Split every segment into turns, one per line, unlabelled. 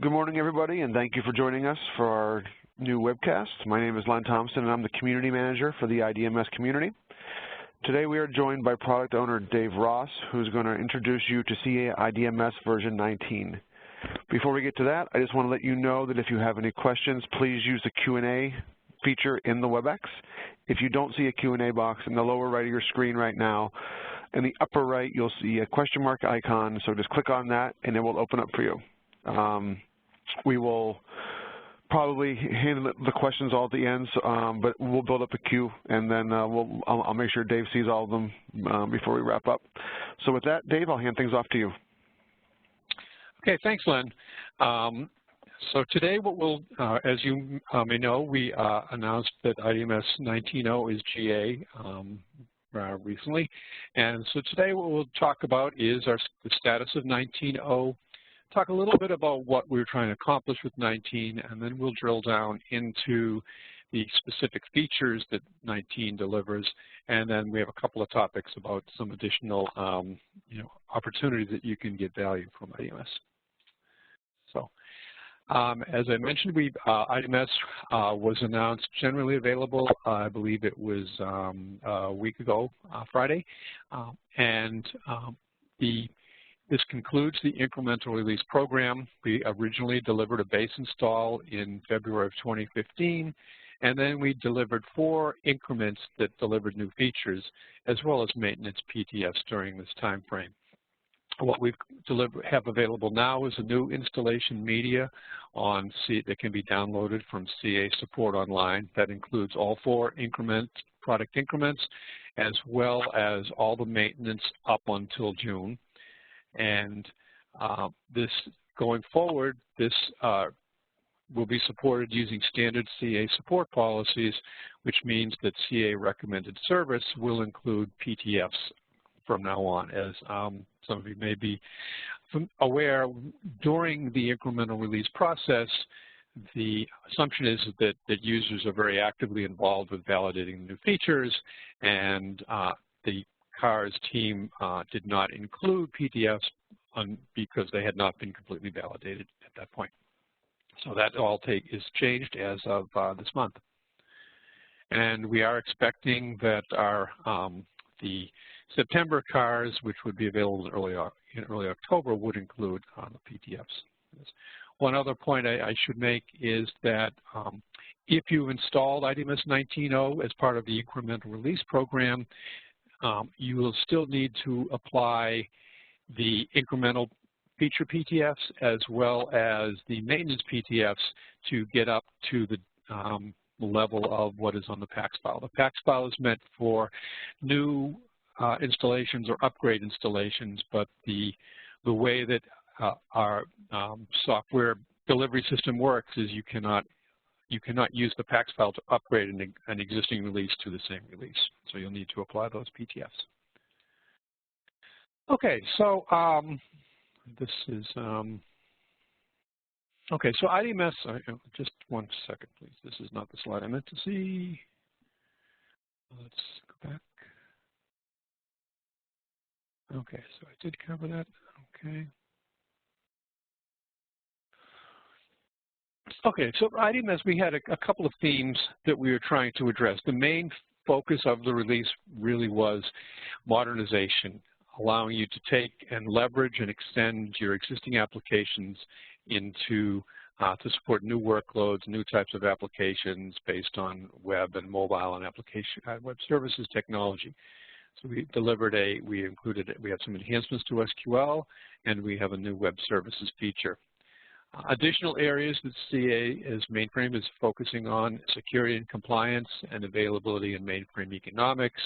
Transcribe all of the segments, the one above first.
Good morning, everybody, and thank you for joining us for our new webcast. My name is Len Thompson, and I'm the Community Manager for the IDMS Community. Today we are joined by Product Owner Dave Ross, who's going to introduce you to CA IDMS version 19. Before we get to that, I just want to let you know that if you have any questions, please use the Q&A feature in the WebEx. If you don't see a Q&A box in the lower right of your screen right now, in the upper right, you'll see a question mark icon, so just click on that, and it will open up for you. We will probably handle the questions all at the end, but we'll build up a queue, and then I'll make sure Dave sees all of them before we wrap up. So with that, Dave, I'll hand things off to you.
Okay, thanks, Len. So today, what we'll, as you may know, we announced that IDMS 19.0 is GA recently, and so today what we'll talk about is the status of 19.0. Talk a little bit about what we're trying to accomplish with 19, and then we'll drill down into the specific features that 19 delivers, and then we have a couple of topics about some additional opportunities that you can get value from IDMS. So, as I mentioned, IDMS was announced generally available. I believe it was a week ago, Friday, and this concludes the incremental release program. We originally delivered a base install in February of 2015, and then we delivered 4 increments that delivered new features, as well as maintenance PTFs during this time frame. What we have available now is a new installation media on that can be downloaded from CA Support Online. That includes all 4 product increments, as well as all the maintenance up until June. And going forward, this will be supported using standard CA support policies, which means that CA recommended service will include PTFs from now on. As some of you may be aware, during the incremental release process, the assumption is that users are very actively involved with validating new features, and the CARS team did not include PTFs because they had not been completely validated at that point. So that all is changed as of this month. And we are expecting that the September CARS, which would be available in early October, would include the PTFs. One other point I should make is that if you installed IDMS 19.0 as part of the incremental release program, you will still need to apply the incremental feature PTFs as well as the maintenance PTFs to get up to the level of what is on the PAX file. The PAX file is meant for new installations or upgrade installations, but the way that our software delivery system works is you cannot use the PAX file to upgrade an existing release to the same release. So you'll need to apply those PTFs. Okay, so this is, okay, so IDMS, just one second, please. This is not the slide I meant to see. Let's go back. Okay, so I did cover that, okay. Okay, so IDMS, we had a couple of themes that we were trying to address. The main focus of the release really was modernization, allowing you to take and leverage and extend your existing applications into to support new workloads, new types of applications based on web and mobile and application web services technology. So we delivered we had some enhancements to SQL, and we have a new web services feature. Additional areas that CA as mainframe is focusing on: security and compliance and availability in mainframe economics.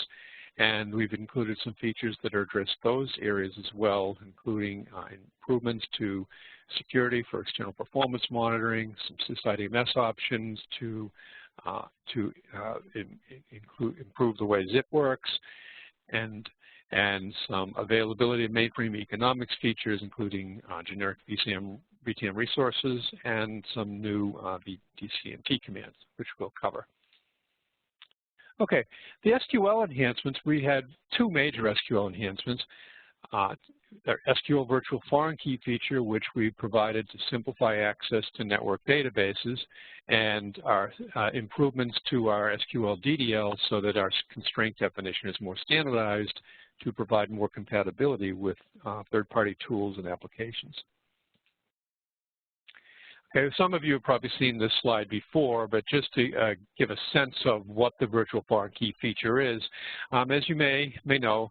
And we've included some features that address those areas as well, including improvements to security for external performance monitoring, some sys-IDMS options to improve the way zIIP works, and some availability of mainframe economics features, including generic VTAM resources and some new DCMT commands, which we'll cover. Okay, the SQL enhancements, we had 2 major SQL enhancements. their SQL Virtual Foreign Key feature, which we provided to simplify access to network databases, and our improvements to our SQL DDL so that our constraint definition is more standardized to provide more compatibility with third-party tools and applications. Okay, some of you have probably seen this slide before, but just to give a sense of what the Virtual Foreign Key feature is, as you may know,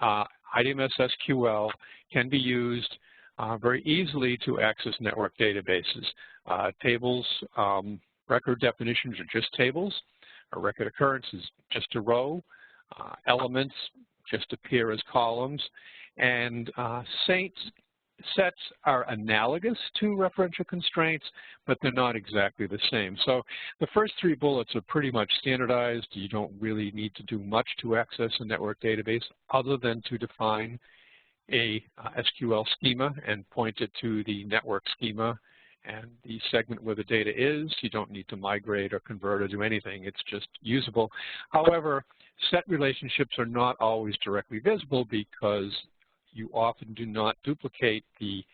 IDMS SQL can be used very easily to access network databases. Tables, record definitions are just tables. A record occurrence is just a row. Elements just appear as columns. And sets are analogous to referential constraints, but they're not exactly the same. So the first three bullets are pretty much standardized. You don't really need to do much to access a network database other than to define a SQL schema and point it to the network schema and the segment where the data is. You don't need to migrate or convert or do anything. It's just usable. However, set relationships are not always directly visible because you often do not duplicate the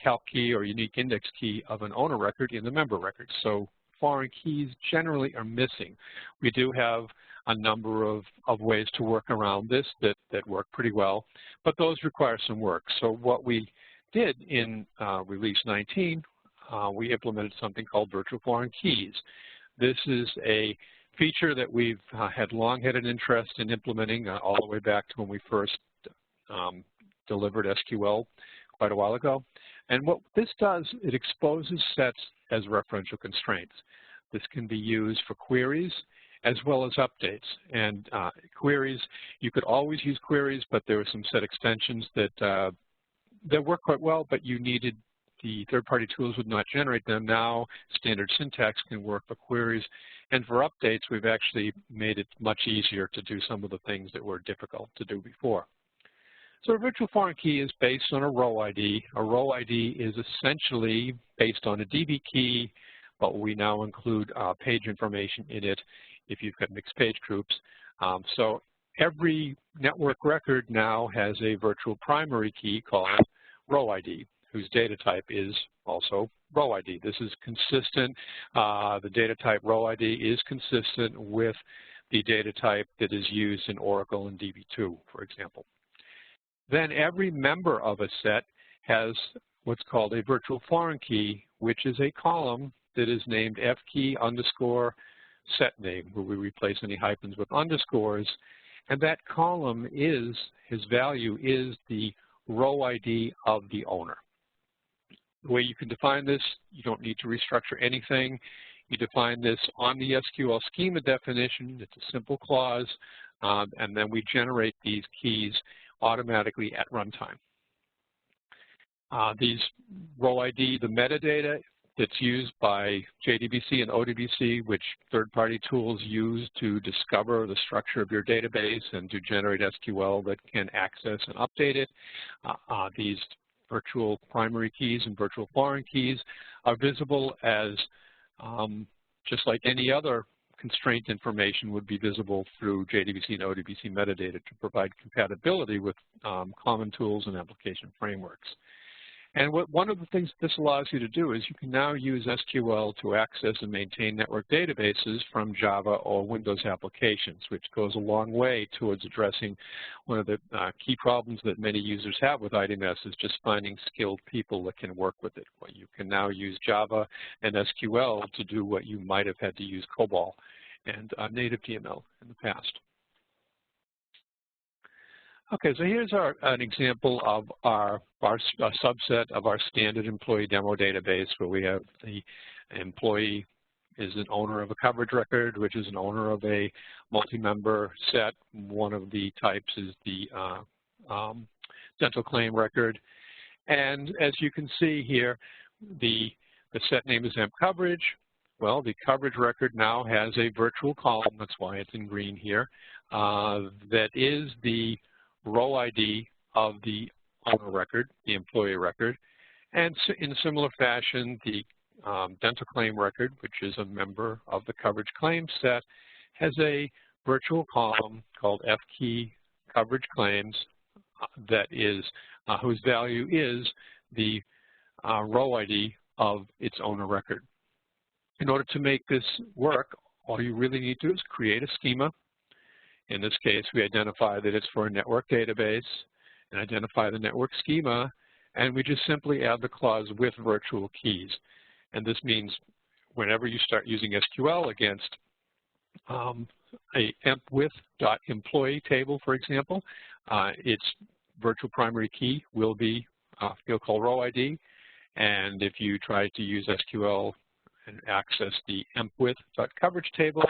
calc key or unique index key of an owner record in the member record. So foreign keys generally are missing. We do have a number of ways to work around this that work pretty well, but those require some work. So what we did in Release 19, we implemented something called Virtual Foreign Keys. This is a feature that we've had long had an interest in implementing all the way back to when we first delivered SQL quite a while ago. And what this does, it exposes sets as referential constraints. This can be used for queries as well as updates. And queries, you could always use queries, but there were some set extensions that work quite well, but you needed the third-party tools would not generate them. Now standard syntax can work for queries. And for updates, we've actually made it much easier to do some of the things that were difficult to do before. So a virtual foreign key is based on a row ID. A row ID is essentially based on a DB key, but we now include page information in it if you've got mixed page groups. So every network record now has a virtual primary key called row ID, whose data type is also row ID. This is consistent. The data type row ID is consistent with the data type that is used in Oracle and DB2, for example. Then every member of a set has what's called a virtual foreign key, which is a column that is named fkey underscore set name, where we replace any hyphens with underscores. And that column is, his value is the row ID of the owner. The way you can define this, you don't need to restructure anything. You define this on the SQL schema definition. It's a simple clause, and then we generate these keys automatically at runtime. These row ID, the metadata that's used by JDBC and ODBC, which third-party tools use to discover the structure of your database and to generate SQL that can access and update it. These virtual primary keys and virtual foreign keys are visible as just like any other constraint information would be visible through JDBC and ODBC metadata to provide compatibility with common tools and application frameworks. And one of the things this allows you to do is you can now use SQL to access and maintain network databases from Java or Windows applications, which goes a long way towards addressing one of the key problems that many users have with IDMS is just finding skilled people that can work with it. Well, you can now use Java and SQL to do what you might have had to use COBOL and native DML in the past. Okay, so here's an example of our subset of our standard employee demo database, where we have the employee is an owner of a coverage record, which is an owner of a multi-member set. One of the types is the dental claim record. And as you can see here, the set name is EMP coverage. Well, the coverage record now has a virtual column, that's why it's in green here, that is the row ID of the owner record, the employee record. And in a similar fashion, the dental claim record, which is a member of the coverage claim set, has a virtual column called fkey coverage claims that is, whose value is the row ID of its owner record. In order to make this work, all you really need to do is create a schema. In this case, we identify that it's for a network database and identify the network schema, and we just simply add the clause with virtual keys. And this means whenever you start using SQL against a empwith.employee table, for example, its virtual primary key will be field call row ID. And if you try to use SQL and access the empwith.coverage table,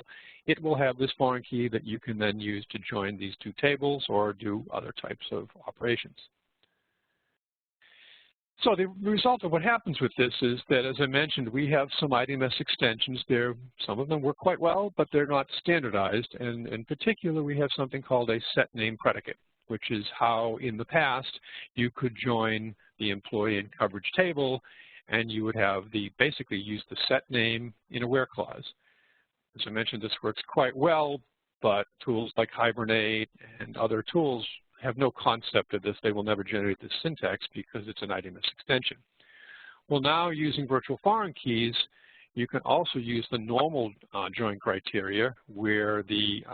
it will have this foreign key that you can then use to join these two tables or do other types of operations. So the result of what happens with this is that, as I mentioned, we have some IDMS extensions there. Some of them work quite well, but they're not standardized. And in particular, we have something called a set name predicate, which is how in the past you could join the employee and coverage table, and you would have basically use the set name in a where clause. As I mentioned, this works quite well, but tools like Hibernate and other tools have no concept of this. They will never generate this syntax because it's an IDMS extension. Well, now using virtual foreign keys, you can also use the normal join criteria where the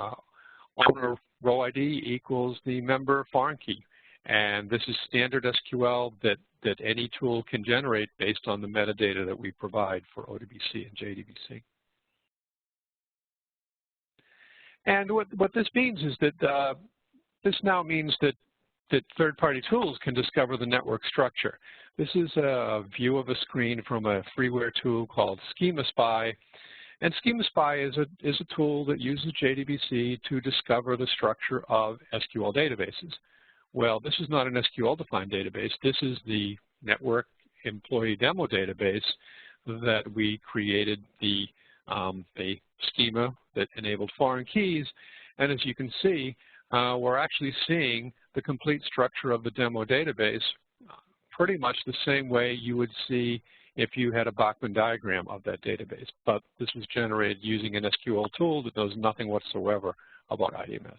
owner row ID equals the member foreign key. And this is standard SQL that any tool can generate based on the metadata that we provide for ODBC and JDBC. And what this means is that this now means that third-party tools can discover the network structure. This is a view of a screen from a freeware tool called Schema Spy. And Schema Spy is a tool that uses JDBC to discover the structure of SQL databases. Well, this is not an SQL-defined database. This is the network employee demo database that we created a schema that enabled foreign keys. And as you can see, we're actually seeing the complete structure of the demo database pretty much the same way you would see if you had a Bachman diagram of that database. But this was generated using an SQL tool that knows nothing whatsoever about IDMS.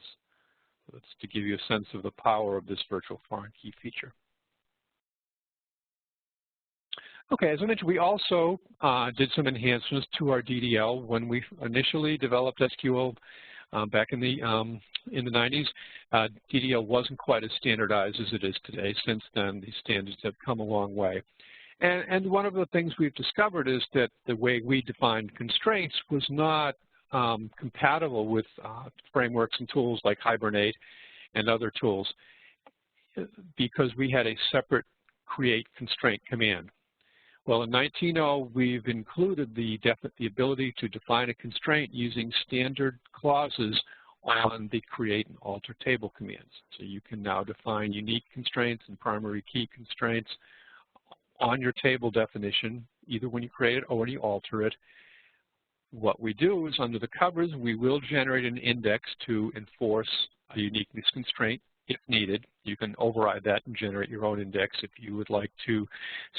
So that's to give you a sense of the power of this virtual foreign key feature. Okay, as I mentioned, we also did some enhancements to our DDL when we initially developed SQL back in the 90s. DDL wasn't quite as standardized as it is today. Since then, these standards have come a long way. And one of the things we've discovered is that the way we defined constraints was not compatible with frameworks and tools like Hibernate and other tools because we had a separate create constraint command. Well, in 19.0, we've included the ability to define a constraint using standard clauses on the create and alter table commands. So you can now define unique constraints and primary key constraints on your table definition, either when you create it or when you alter it. What we do is under the covers, we will generate an index to enforce a uniqueness constraint if needed. You can override that and generate your own index if you would like to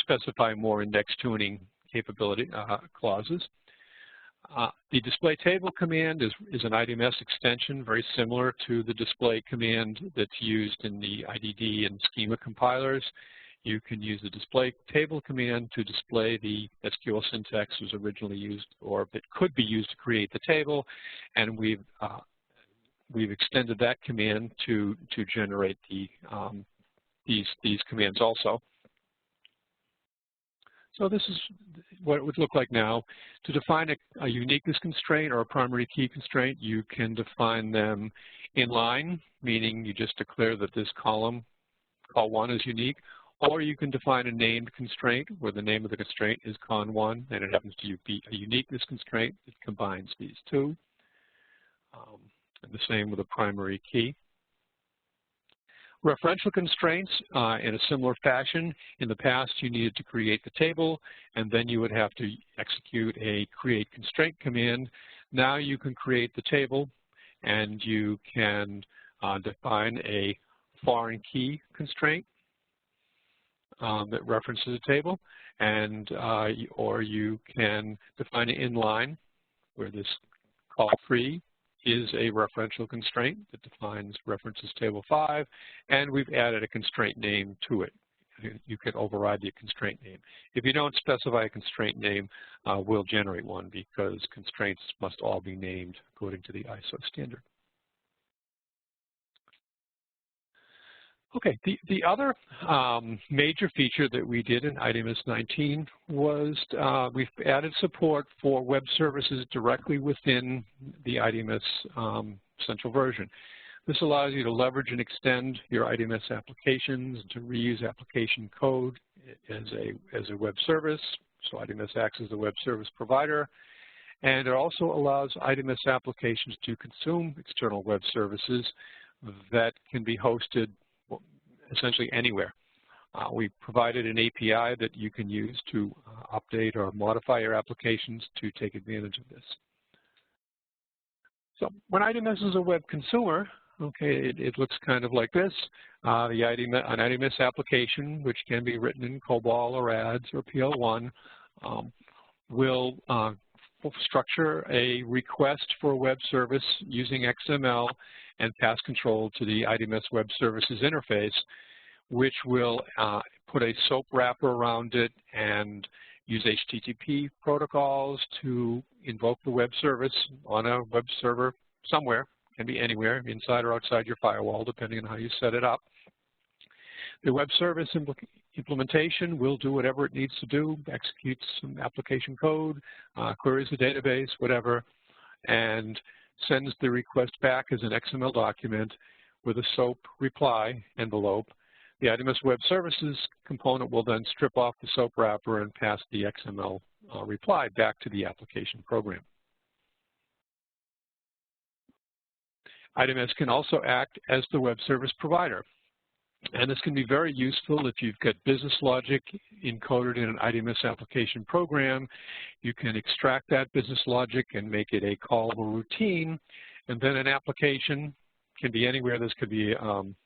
specify more index tuning capability clauses. The display table command is an IDMS extension, very similar to the display command that's used in the IDD and schema compilers. You can use the display table command to display the SQL syntax was originally used or that could be used to create the table, and we've extended that command to generate these commands also. So this is what it would look like now. To define a uniqueness constraint or a primary key constraint, you can define them in line, meaning you just declare that this column, call 1, is unique, or you can define a named constraint where the name of the constraint is con1 and it happens to be a uniqueness constraint that combines these two. And the same with a primary key. Referential constraints, in a similar fashion. In the past, you needed to create the table, and then you would have to execute a create constraint command. Now you can create the table, and you can define a foreign key constraint that references a table, and or you can define it inline, where this call free is a referential constraint that defines references table 5, and we've added a constraint name to it. You can override the constraint name. If you don't specify a constraint name, we'll generate one because constraints must all be named according to the ISO standard. Okay, the other major feature that we did in IDMS 19 was we've added support for web services directly within the IDMS central version. This allows you to leverage and extend your IDMS applications, to reuse application code as a web service. So IDMS acts as the web service provider. And it also allows IDMS applications to consume external web services that can be hosted essentially anywhere. We provided an API that you can use to update or modify your applications to take advantage of this. So when IDMS is a web consumer, okay, it looks kind of like this. An IDMS application, which can be written in COBOL or ADS or PL1, will structure a request for a web service using XML and pass control to the IDMS Web Services interface, which will put a SOAP wrapper around it and use HTTP protocols to invoke the web service on a web server somewhere. Can be anywhere, inside or outside your firewall, depending on how you set it up. The web service implementation will do whatever it needs to do, executes some application code, queries the database, whatever, and sends the request back as an XML document with a SOAP reply envelope. The IDMS Web Services component will then strip off the SOAP wrapper and pass the XML reply back to the application program. IDMS can also act as the web service provider. And this can be very useful if you've got business logic encoded in an IDMS application program. You can extract that business logic and make it a callable routine. And then an application can be anywhere. This could be an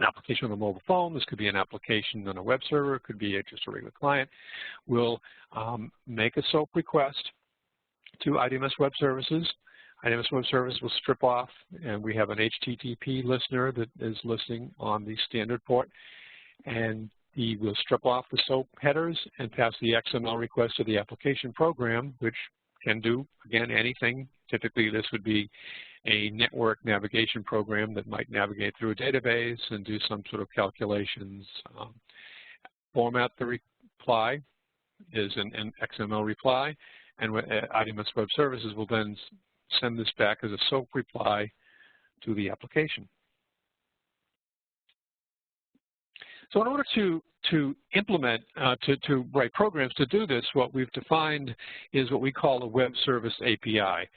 application on a mobile phone. This could be an application on a web server. It could be just a regular client. We'll make a SOAP request to IDMS Web Services. IDMS Web Service will strip off, and we have an HTTP listener that is listening on the standard port, and he will strip off the SOAP headers and pass the XML request to the application program, which can do, again, anything. Typically, this would be a network navigation program that might navigate through a database and do some sort of calculations. Format the reply is an XML reply, and IDMS Web Services will then send this back as a SOAP reply to the application. So in order to implement, to write programs to do this, what we've defined is what we call a web service API.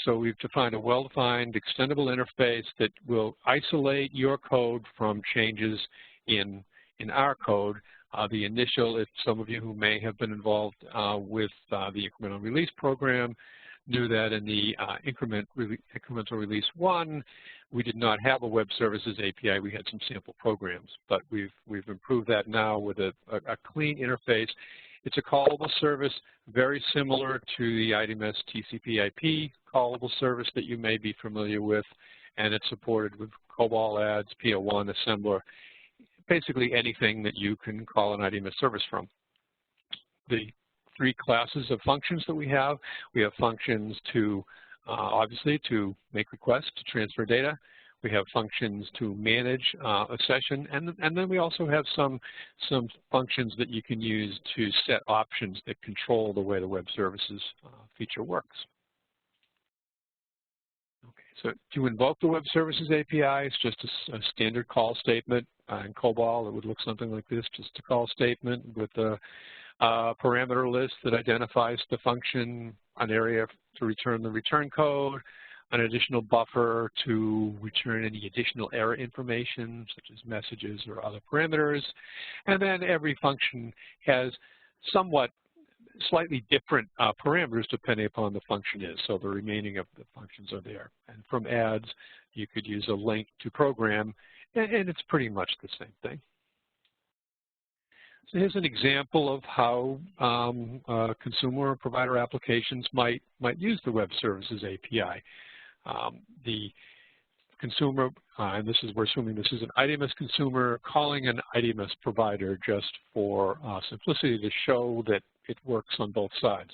So we've defined a well-defined extendable interface that will isolate your code from changes in our code. The initial, if some of you who may have been involved with the incremental release program, knew that in the incremental release 1, we did not have a web services API. We had some sample programs, but we've improved that now with a clean interface. It's a callable service, very similar to the IDMS TCP/IP callable service that you may be familiar with, and it's supported with COBOL, ADS, PL1, assembler, basically anything that you can call an IDMS service from. The 3 classes of functions that we have functions to, obviously, to make requests, to transfer data. We have functions to manage a session, and then we also have some functions that you can use to set options that control the way the web services feature works. Okay, so to invoke the web services API, it's just a standard call statement. In COBOL, it would look something like this, just a call statement with a parameter list that identifies the function, an area to return the return code, an additional buffer to return any additional error information, such as messages or other parameters. And then every function has somewhat slightly different parameters depending upon the function is. So the remaining of the functions are there. And from ADS, you could use a link to program, and it's pretty much the same thing. So here's an example of how consumer or provider applications might use the web services API. the consumer, and this is, we're assuming this is an IDMS consumer calling an IDMS provider just for simplicity to show that it works on both sides.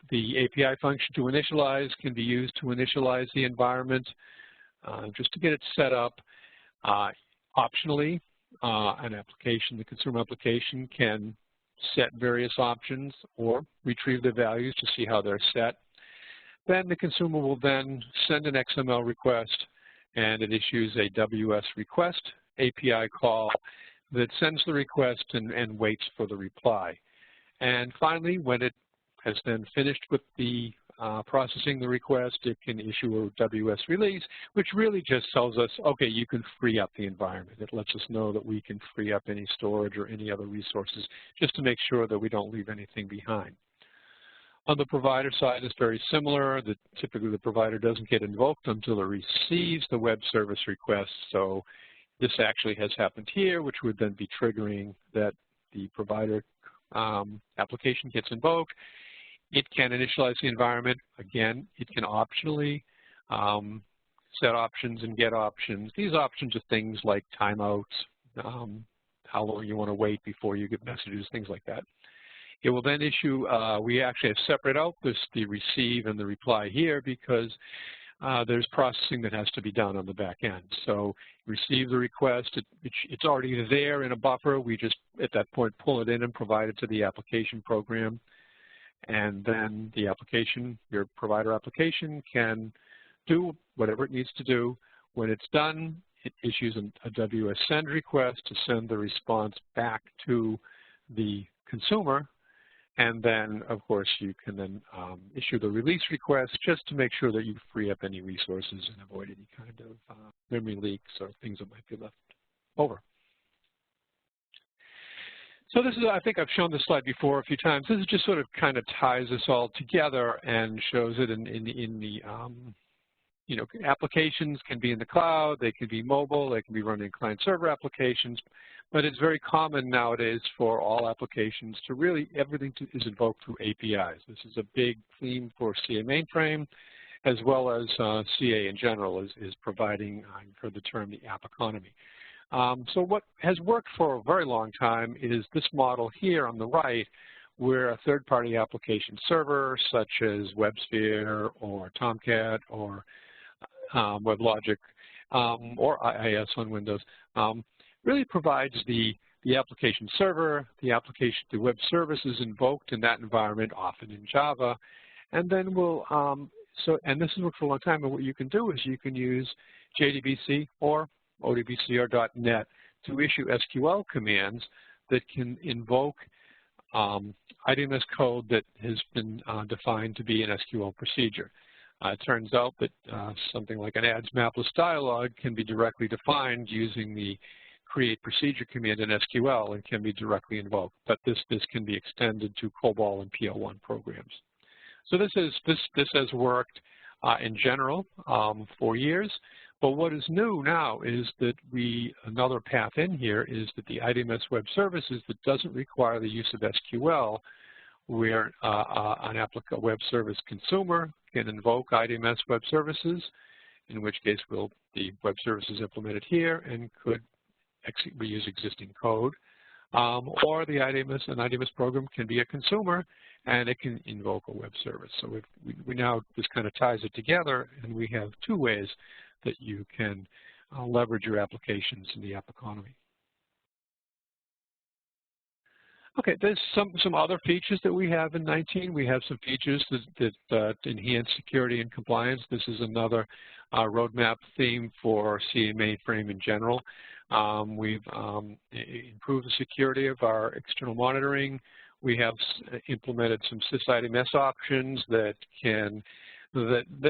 The API function to initialize can be used to initialize the environment just to get it set up. Optionally, an application, the consumer application, can set various options or retrieve the values to see how they're set. Then the consumer will then send an XML request, and it issues a WS request API call that sends the request and waits for the reply. And finally, when it has then finished with the processing the request, it can issue a WS release, which really just tells us, okay, you can free up the environment. It lets us know that we can free up any storage or any other resources just to make sure that we don't leave anything behind. On the provider side, it's very similar. Typically, the provider doesn't get invoked until it receives the web service request. So this actually has happened here, which would then be triggering that the provider application gets invoked. It can initialize the environment. Again, it can optionally set options and get options. These options are things like timeouts, how long you want to wait before you get messages, things like that. It will then issue, we actually have separate out the receive and the reply here because there's processing that has to be done on the back end. So receive the request, it's already there in a buffer. We just, at that point, pull it in and provide it to the application program. And then the application, your provider application, can do whatever it needs to do. When it's done, it issues a WS send request to send the response back to the consumer. And then, of course, you can then issue the release request just to make sure that you free up any resources and avoid any kind of memory leaks or things that might be left over. So this is, I think I've shown this slide before a few times. This is just sort of kind of ties this all together and shows it in the, you know, applications can be in the cloud, they can be mobile, they can be running client-server applications, but it's very common nowadays for all applications to really, everything is invoked through APIs. This is a big theme for CA mainframe, as well as CA in general is providing, I've heard the term, the app economy. So what has worked for a very long time is this model here on the right, where a third-party application server, such as WebSphere or Tomcat or WebLogic or IIS on Windows, really provides the application server, the application, the web services invoked in that environment, often in Java, and then we'll, and this has worked for a long time, and what you can do is you can use JDBC or ODBC or .NET to issue SQL commands that can invoke IDMS code that has been defined to be an SQL procedure. It turns out that something like an adds mapless dialog can be directly defined using the create procedure command in SQL and can be directly invoked. But this can be extended to COBOL and PL1 programs. So this has worked in general for years. But what is new now is that another path in here is that the IDMS Web Services that doesn't require the use of SQL, where a web service consumer can invoke IDMS Web Services, in which case the web service is implemented here and could reuse existing code, or an IDMS program can be a consumer and it can invoke a web service. So we now, this kind of ties it together, and we have two ways that you can leverage your applications in the app economy. Okay, there's some other features that we have in 19. We have some features that enhance security and compliance. This is another roadmap theme for CA mainframe in general. We've improved the security of our external monitoring. We have implemented some sys IDMS options that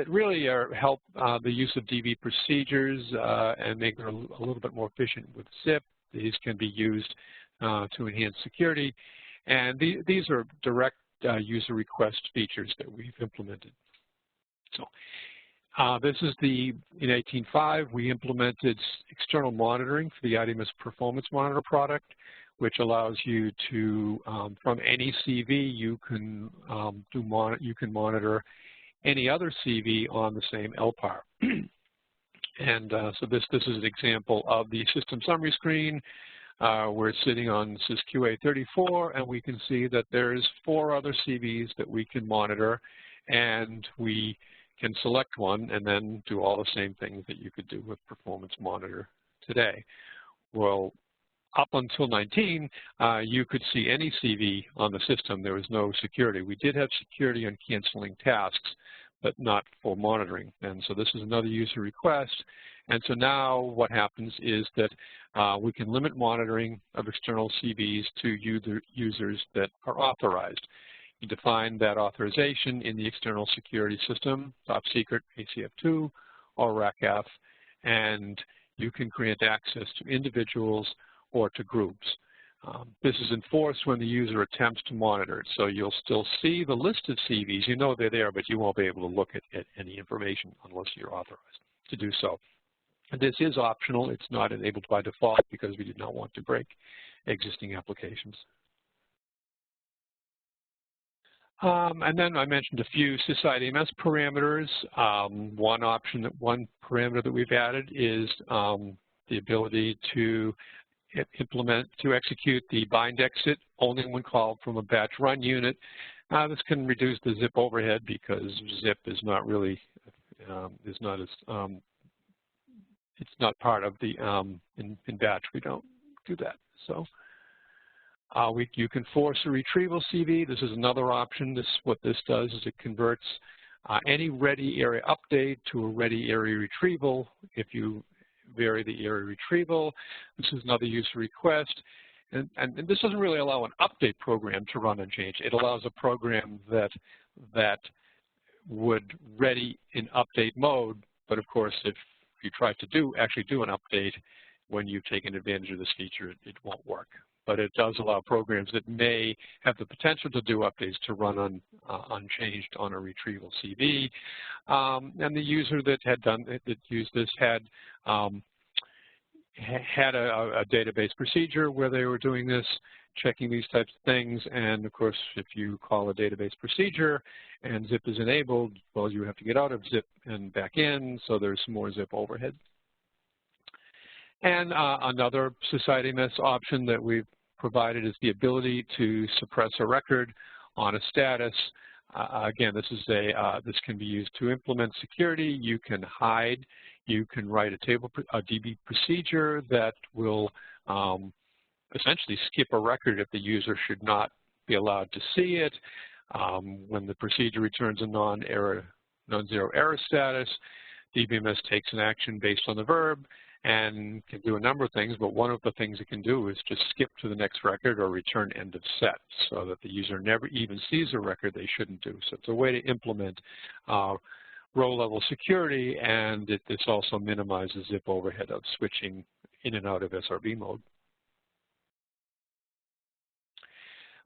really help the use of DB procedures and make them a little bit more efficient with zIIP. These can be used to enhance security, and these are direct user request features that we've implemented. So this is in 18.5, we implemented external monitoring for the IDMS Performance Monitor product, which allows you to, from any CV, you can monitor any other CV on the same LPAR. And so this is an example of the system summary screen. We're sitting on SysQA 34, and we can see that there's 4 other CVs that we can monitor, and we can select one and then do all the same things that you could do with Performance Monitor today. Well, up until 19, you could see any CV on the system. There was no security. We did have security on canceling tasks, but not for monitoring. And so this is another user request. And so now what happens is that we can limit monitoring of external CVs to users that are authorized. You define that authorization in the external security system, top secret, ACF2, or RACF, and you can grant access to individuals or to groups. This is enforced when the user attempts to monitor it. So you'll still see the list of CVs. You know they're there, but you won't be able to look at any information unless you're authorized to do so. And this is optional. It's not enabled by default because we did not want to break existing applications. And then I mentioned a few Sys IDMS parameters. One parameter that we've added is the ability to execute the bind exit only when called from a batch run unit. This can reduce the zip overhead because zip is not really it's not part of the in batch. We don't do that. So you can force a retrieval CV. This is another option. What this does is it converts any ready area update to a ready area retrieval. If you vary the area retrieval, this is another user request. And this doesn't really allow an update program to run unchanged. It allows a program that would ready in update mode, but of course if you try to actually do an update when you've taken advantage of this feature, it won't work. But it does allow programs that may have the potential to do updates to run unchanged on a retrieval CV. And the user that used this had a database procedure where they were doing this, checking these types of things. And of course, if you call a database procedure and zip is enabled, well, you have to get out of zip and back in, so there's more zip overhead. And another Sys IDMS option that we've provided is the ability to suppress a record on a status. Again, this can be used to implement security. You can hide. You can write a DB procedure that will essentially skip a record if the user should not be allowed to see it. When the procedure returns a non-zero error status, DBMS takes an action based on the verb and can do a number of things, but one of the things it can do is just skip to the next record or return end of set so that the user never even sees a record they shouldn't do. So it's a way to implement row-level security, and this also minimizes zip overhead of switching in and out of SRB mode.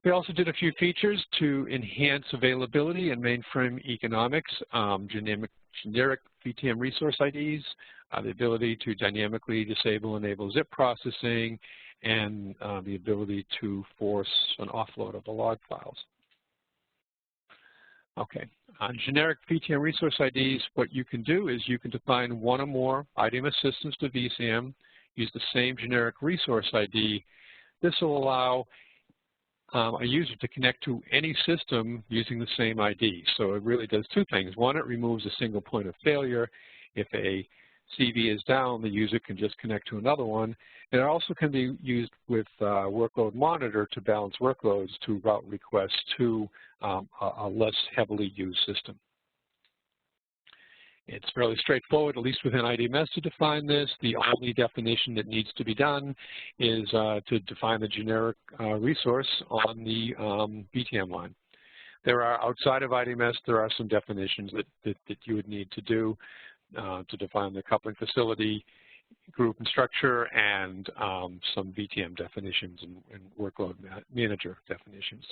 We also did a few features to enhance availability and mainframe economics, generic VTAM resource IDs, the ability to dynamically disable and enable zip processing, and the ability to force an offload of the log files. Okay, on generic VTAM resource IDs, what you can do is you can define one or more IDMS systems to VTAM, use the same generic resource ID. This will allow a user to connect to any system using the same ID. So it really does two things. One, it removes a single point of failure. If a CV is down, the user can just connect to another one. And it also can be used with Workload Monitor to balance workloads to route requests to a less heavily used system. It's fairly straightforward, at least within IDMS, to define this. The only definition that needs to be done is to define the generic resource on the VTAM line. There are, outside of IDMS, there are some definitions that you would need to do to define the coupling facility, group and structure, and some VTAM definitions and workload manager definitions.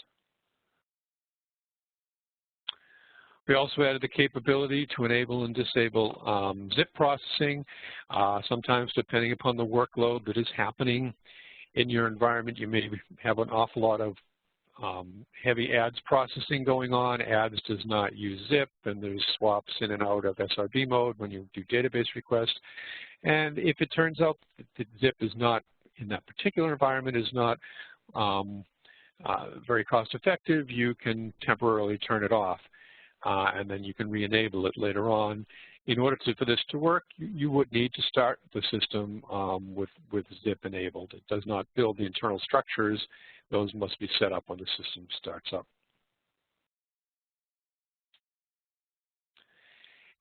We also added the capability to enable and disable zip processing. Sometimes, depending upon the workload that is happening in your environment, you may have an awful lot of heavy ads processing going on. Ads does not use zip, and there's swaps in and out of SRB mode when you do database requests. And if it turns out that zip is not, in that particular environment, is not very cost effective, you can temporarily turn it off. And then you can re-enable it later on. In order for this to work, you would need to start the system with zip enabled. It does not build the internal structures. Those must be set up when the system starts up.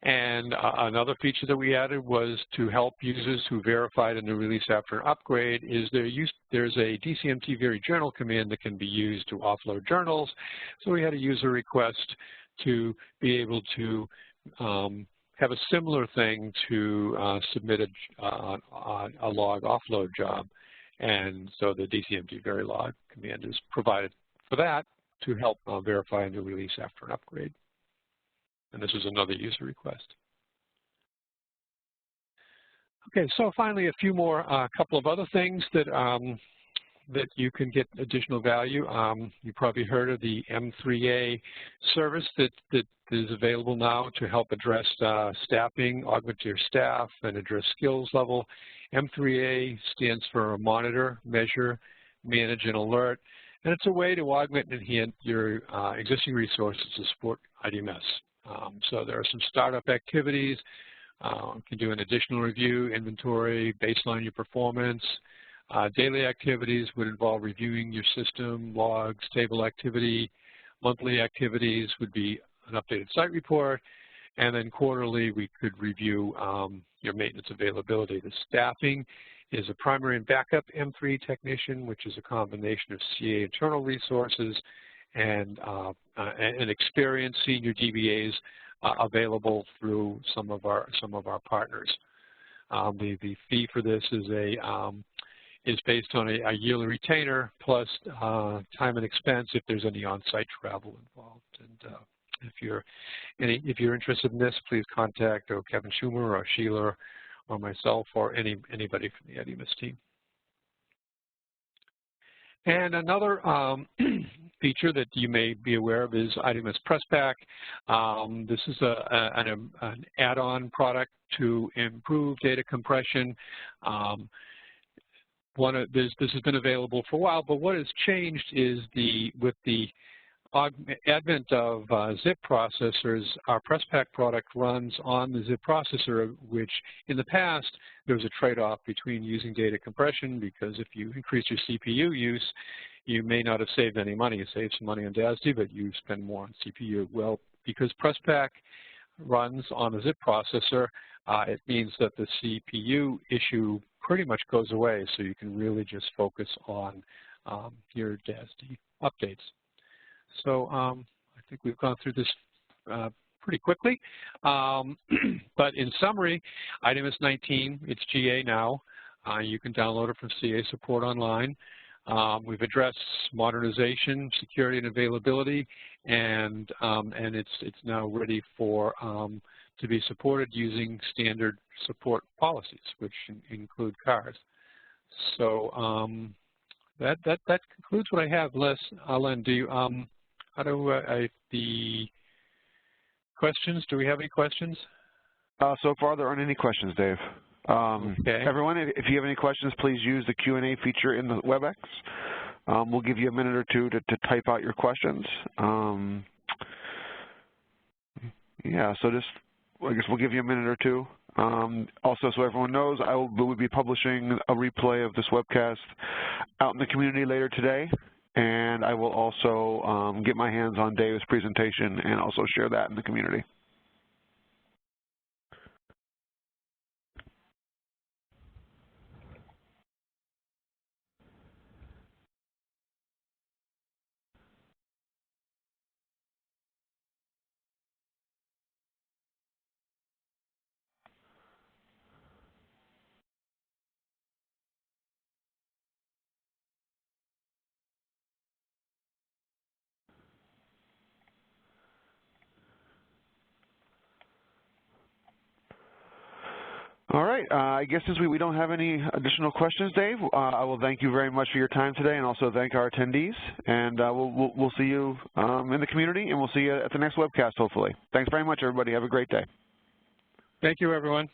And another feature that we added was to help users who verified a new release after an upgrade is there's a DCMT very journal command that can be used to offload journals. So we had a user request to be able to have a similar thing to submit a log offload job. And so the DCMT very log command is provided for that to help verify a new release after an upgrade. And this is another user request. Okay, so finally a few more, couple of other things that that you can get additional value. You probably heard of the M3A service that is available now to help address staffing, augment your staff, and address skills level. M3A stands for Monitor, Measure, Manage, and Alert. And it's a way to augment and enhance your existing resources to support IDMS. So there are some startup activities. You can do an additional review, inventory, baseline your performance. Daily activities would involve reviewing your system, logs, table activity. Monthly activities would be an updated site report. And then quarterly, we could review your maintenance availability. The staffing is a primary and backup M3 technician, which is a combination of CA internal resources and experienced senior DBAs available through some of our partners. The fee for this is based on a yearly retainer plus time and expense if there's any on-site travel involved. And if you're interested in this, please contact Kevin Schumer or Sheila or myself or anybody from the IDMS team. And another feature that you may be aware of is IDMS PressPack. This is an add-on product to improve data compression. This has been available for a while, but what has changed is with the advent of zip processors, our PressPack product runs on the zip processor, which in the past there was a trade-off between using data compression, because if you increase your CPU use, you may not have saved any money. You save some money on DASD, but you spend more on CPU. Well, because PressPack runs on a zip processor, it means that the CPU issue pretty much goes away, so you can really just focus on your DASD updates. So I think we've gone through this pretty quickly. But in summary, IDMS 19, it's GA now. You can download it from CA Support Online. We've addressed modernization, security, and availability, and it's now ready for to be supported using standard support policies, which include CARs. So that concludes what I have. Len, do you the questions? Do we have any questions?
So far, there aren't any questions, Dave.
Okay.
Everyone, if you have any questions, please use the Q&A feature in the WebEx. We'll give you a minute or two to type out your questions. Yeah, so I guess we'll give you a minute or two. Also, so everyone knows, we'll be publishing a replay of this webcast out in the community later today, and I will also get my hands on Dave's presentation and also share that in the community. right. I guess since we don't have any additional questions, Dave, I will thank you very much for your time today, and also thank our attendees. And we'll see you in the community, and we'll see you at the next webcast, hopefully. Thanks very much, everybody. Have a great day.
Thank you, everyone.